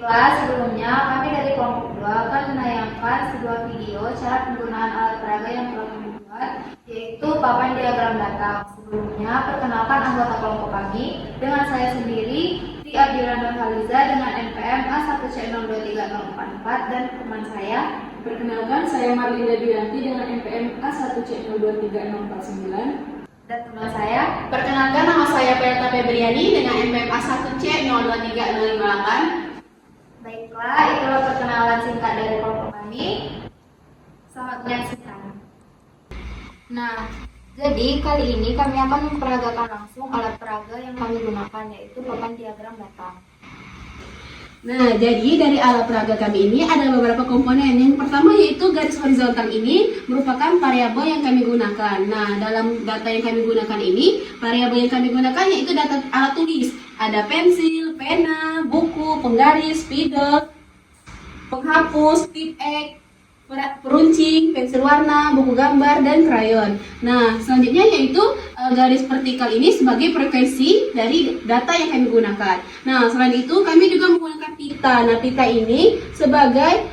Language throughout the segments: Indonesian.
Baiklah, sebelumnya kami dari kelompok 2 akan menayangkan sebuah video cara penggunaan alat peraga yang telah kami buat, yaitu papan diagram datang. Sebelumnya, perkenalkan anggota kelompok kami dengan saya sendiri, Tri Abdira Nurhaliza dengan NPM A1C023044 dan teman saya. Perkenalkan, saya Marlinda Duyanti dengan NPM A1C023049. Dan teman saya. Perkenalkan, nama saya Pelta Febriani dengan NPM A1C023058. Baiklah, itulah perkenalan singkat dari kelompok kami. Selamat menyaksikan. Nah, jadi kali ini kami akan memperagakan langsung alat peraga yang kami gunakan, yaitu papan diagram datang. Nah, jadi dari alat peraga kami ini ada beberapa komponen. Yang pertama yaitu garis horizontal ini merupakan variabel yang kami gunakan. Nah, dalam data yang kami gunakan ini, variabel yang kami gunakan yaitu data alat tulis. Ada pensil, pena, buku, penggaris, spidol, penghapus, tip X, peruncing, pensil warna, buku gambar, dan krayon. Nah, selanjutnya yaitu garis vertikal ini sebagai frekuensi dari data yang kami gunakan. Nah, selain itu kami juga menggunakan pita. Nah, pita ini sebagai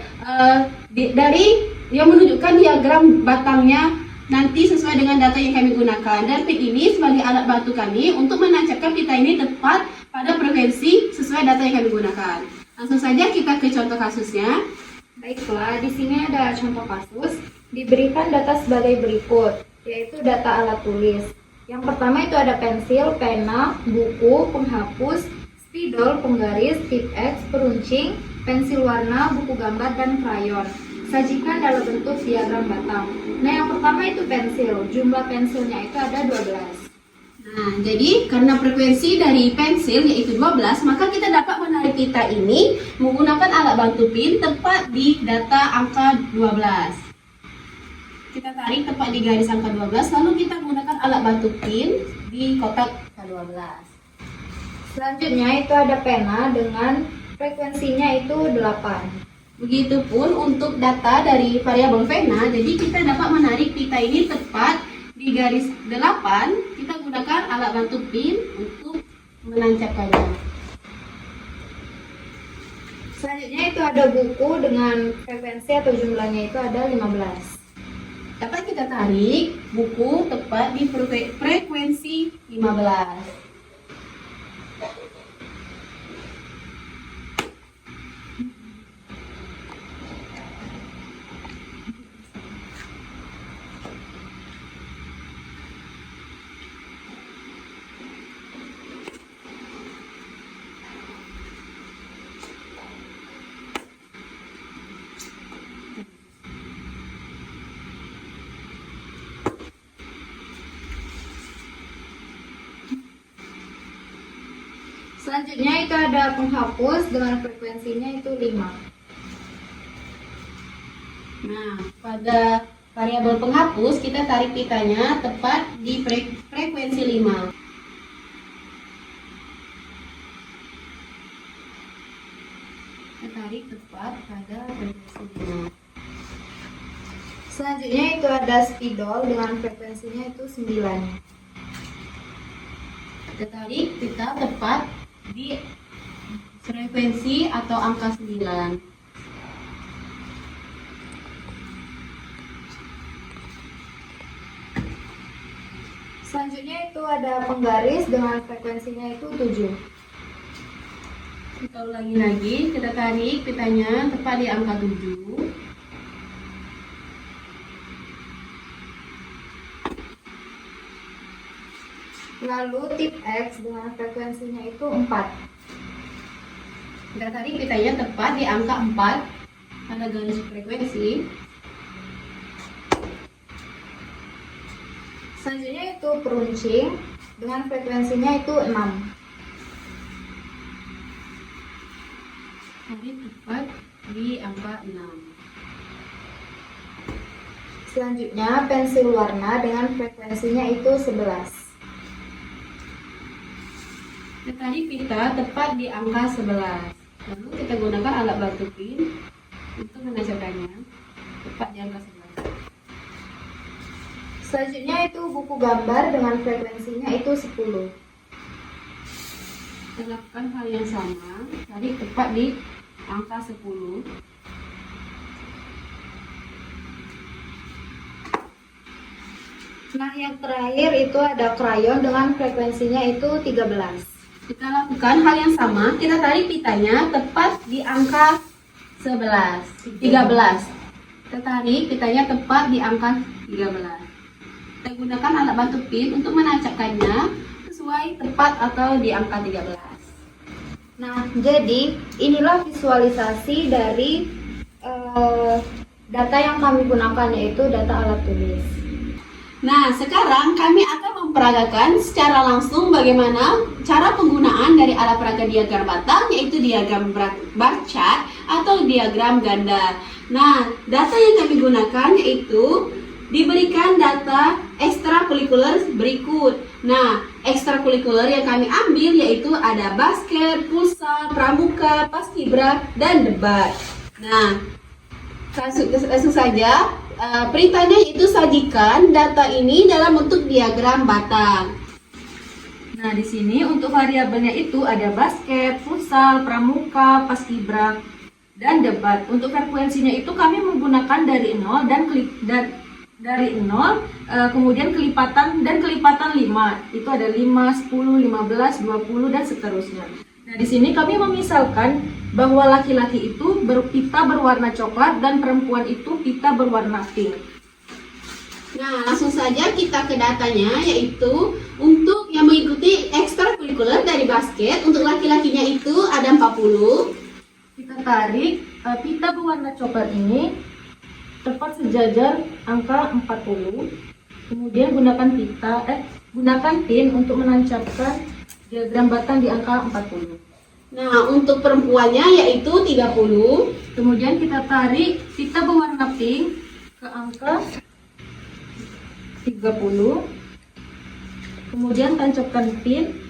dari yang menunjukkan diagram batangnya nanti sesuai dengan data yang kami gunakan. Dan pit ini sebagai alat bantu kami untuk menancapkan pita ini tepat pada frekuensi sesuai data yang kami gunakan. Langsung saja kita ke contoh kasusnya. Baiklah, di sini ada contoh kasus. Diberikan data sebagai berikut, yaitu data alat tulis. Yang pertama itu ada pensil, pena, buku, penghapus, spidol, penggaris, tip X, peruncing, pensil warna, buku gambar, dan krayon. Sajikan dalam bentuk diagram batang. Nah, yang pertama itu pensil. Jumlah pensilnya itu ada 12. Nah, jadi karena frekuensi dari pensil yaitu 12, maka kita dapat menarik pita ini menggunakan alat bantu pin tepat di data angka 12. Kita tarik tepat di garis angka 12, lalu kita gunakan alat bantu pin di kotak angka 12. Selanjutnya itu ada pena dengan frekuensinya itu 8. Begitupun untuk data dari variabel pena, jadi kita dapat menarik pita ini tepat di garis 8. Kita gunakan alat bantu pin untuk menancapkannya. Selanjutnya itu ada buku dengan frekuensi atau jumlahnya itu ada 15. Dapat kita tarik buku tepat di frekuensi 15. Selanjutnya itu ada penghapus dengan frekuensinya itu 5. Nah, pada variabel penghapus kita tarik pitanya tepat di frekuensi 5. Kita tarik tepat pada frekuensi 5. Selanjutnya itu ada spidol dengan frekuensinya itu 9. Kita tarik pita tepat di frekuensi atau angka 9. Selanjutnya itu ada penggaris dengan frekuensinya itu 7. Kita ulangi lagi, kita tarik pitanya tepat di angka 7. Lalu tip X dengan frekuensinya itu 4. Kita tarik pitanya tepat di angka 4 pada garis frekuensi. Selanjutnya itu peruncing dengan frekuensinya itu 6. Tarik tepat di angka 6. Selanjutnya pensil warna dengan frekuensinya itu 11. Kita tarik pita tepat di angka 11. Lalu kita gunakan alat bantu pin untuk menancapkannya tepat di angka 11. Selanjutnya itu buku gambar dengan frekuensinya itu 10. Kita lakukan hal yang sama, tarik tepat di angka 10. Nah, yang terakhir itu ada krayon dengan frekuensinya itu 13. Kita lakukan hal yang sama, kita tarik pitanya tepat di angka 13. Kita tarik pitanya tepat di angka 13. Kita gunakan alat bantu pin untuk menancapkannya sesuai tepat atau di angka 13. Nah, jadi inilah visualisasi dari data yang kami gunakan, yaitu data alat tulis. Nah, sekarang kami akan memperagakan secara langsung bagaimana cara penggunaan dari alat peraga diagram batang, yaitu diagram bar chart atau diagram ganda. Nah, data yang kami gunakan yaitu diberikan data ekstrakurikuler berikut. Nah, ekstrakurikuler yang kami ambil yaitu ada basket, futsal, pramuka, paskibra, dan debat. Nah, langsung saja. Perintahnya itu sajikan data ini dalam bentuk diagram batang. Nah, di sini untuk variabelnya itu ada basket, futsal, pramuka, paskibra, dan debat. Untuk frekuensinya itu kami menggunakan dari 0 dari 0 kemudian kelipatan 5. Itu ada 5, 10, 15, 20 dan seterusnya. Nah, di sini kami memisalkan bahwa laki-laki itu pita berwarna coklat dan perempuan itu pita berwarna pink. Nah, langsung saja kita ke datanya, yaitu untuk yang mengikuti ekstrakurikuler dari basket, untuk laki-lakinya itu ada 40. Kita tarik pita berwarna coklat ini tepat sejajar angka 40. Kemudian gunakan pin untuk menancapkan diagram batang di angka 40. Nah, untuk perempuannya yaitu 30. Kemudian kita tarik pita berwarna pink ke angka 30. Kemudian tancapkan pin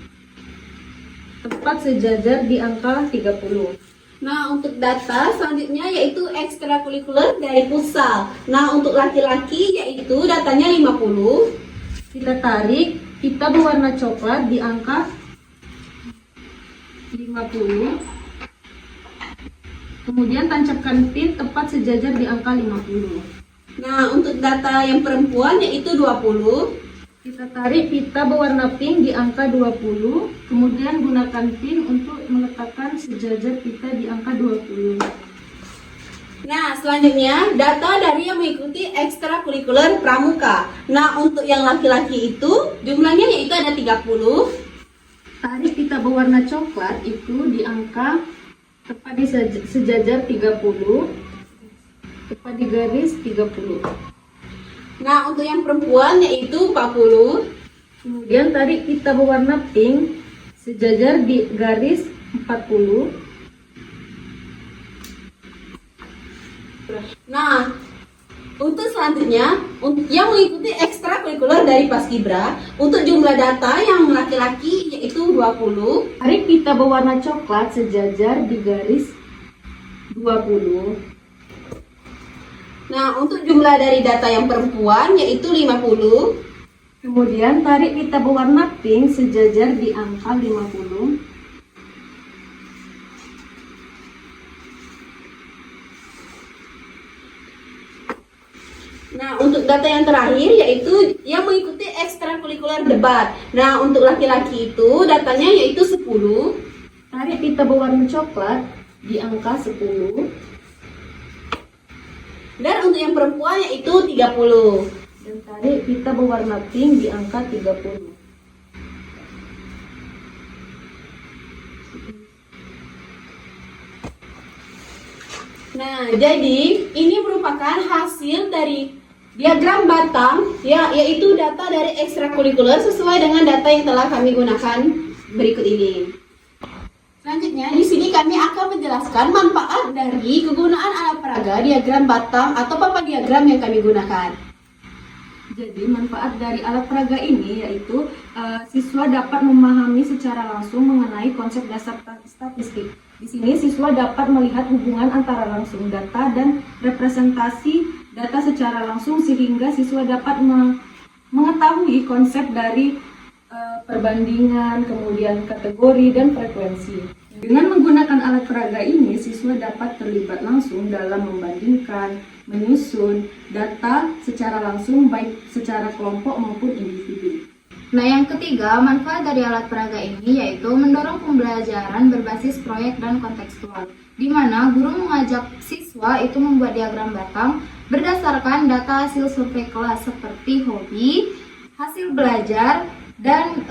tepat sejajar di angka 30. Nah, untuk data selanjutnya yaitu ekstrakurikuler dari futsal. Nah, untuk laki-laki yaitu datanya 50. Kita tarik pita berwarna coklat di angka 50. Kemudian tancapkan pin tepat sejajar di angka 50. Nah, untuk data yang perempuan yaitu 20. Kita tarik pita berwarna pink di angka 20. Kemudian gunakan pin untuk meletakkan sejajar pita di angka 20. Nah, selanjutnya data dari yang mengikuti ekstrakurikuler pramuka. Nah, untuk yang laki-laki itu jumlahnya yaitu ada 30. Tarik pita berwarna coklat itu di angka tepat di sejajar 30, tepat di garis 30. Nah, untuk yang perempuan yaitu 40. Kemudian tarik pita berwarna pink sejajar di garis 40. Nah, untuk selanjutnya yang mengikuti ekstrakurikuler dari paskibra, untuk jumlah data yang laki-laki yaitu 20. Tarik pita berwarna coklat sejajar di garis 20. Nah, untuk jumlah dari data yang perempuan yaitu 50. Kemudian tarik pita berwarna pink sejajar di angka 50. Nah, untuk data yang terakhir yaitu yang mengikuti ekstrakurikuler debat. Nah, untuk laki-laki itu datanya yaitu 10. Tarik pita berwarna coklat di angka 10. Dan untuk yang perempuan yaitu 30. Dan tarik pita berwarna pink di angka 30. Nah, jadi ini merupakan hasil dari diagram batang, ya, yaitu data dari ekstrakurikuler sesuai dengan data yang telah kami gunakan berikut ini. Selanjutnya, di sini kami akan menjelaskan manfaat dari kegunaan alat peraga diagram batang atau papan diagram yang kami gunakan. Jadi manfaat dari alat peraga ini yaitu siswa dapat memahami secara langsung mengenai konsep dasar statistik. Di sini siswa dapat melihat hubungan antara langsung data dan representasi data secara langsung sehingga siswa dapat mengetahui konsep dari perbandingan, kemudian kategori dan frekuensi. Dengan menggunakan alat peraga ini, siswa dapat terlibat langsung dalam membandingkan, menyusun data secara langsung baik secara kelompok maupun individu. Nah, yang ketiga, manfaat dari alat peraga ini yaitu mendorong pembelajaran berbasis proyek dan kontekstual, di mana guru mengajak siswa itu membuat diagram batang berdasarkan data hasil survei kelas seperti hobi, hasil belajar, dan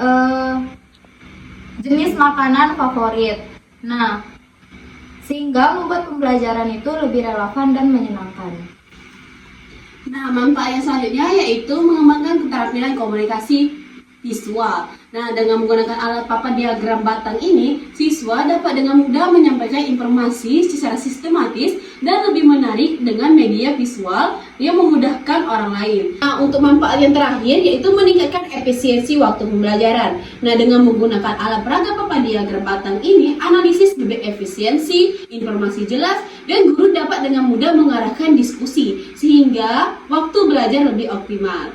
jenis makanan favorit. Nah, sehingga membuat pembelajaran itu lebih relevan dan menyenangkan. Nah, manfaat yang selanjutnya yaitu mengembangkan keterampilan komunikasi siswa. Nah, dengan menggunakan alat papan diagram batang ini, siswa dapat dengan mudah menyampaikan informasi secara sistematis dan lebih menarik dengan media visual yang memudahkan orang lain. Nah, untuk manfaat yang terakhir yaitu meningkatkan efisiensi waktu pembelajaran. Nah, dengan menggunakan alat peraga papan diagram batang ini, analisis lebih efisiensi, informasi jelas, dan guru dapat dengan mudah mengarahkan diskusi sehingga waktu belajar lebih optimal.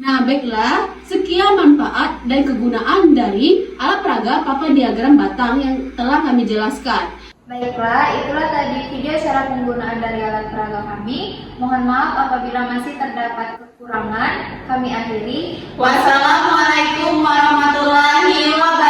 Nah, baiklah, sekian manfaat dan kegunaan dari alat peraga papan diagram batang yang telah kami jelaskan. Baiklah, itulah tadi video cara penggunaan dari alat peraga kami. Mohon maaf apabila masih terdapat kekurangan. Kami akhiri. Wassalamualaikum warahmatullahi wabarakatuh.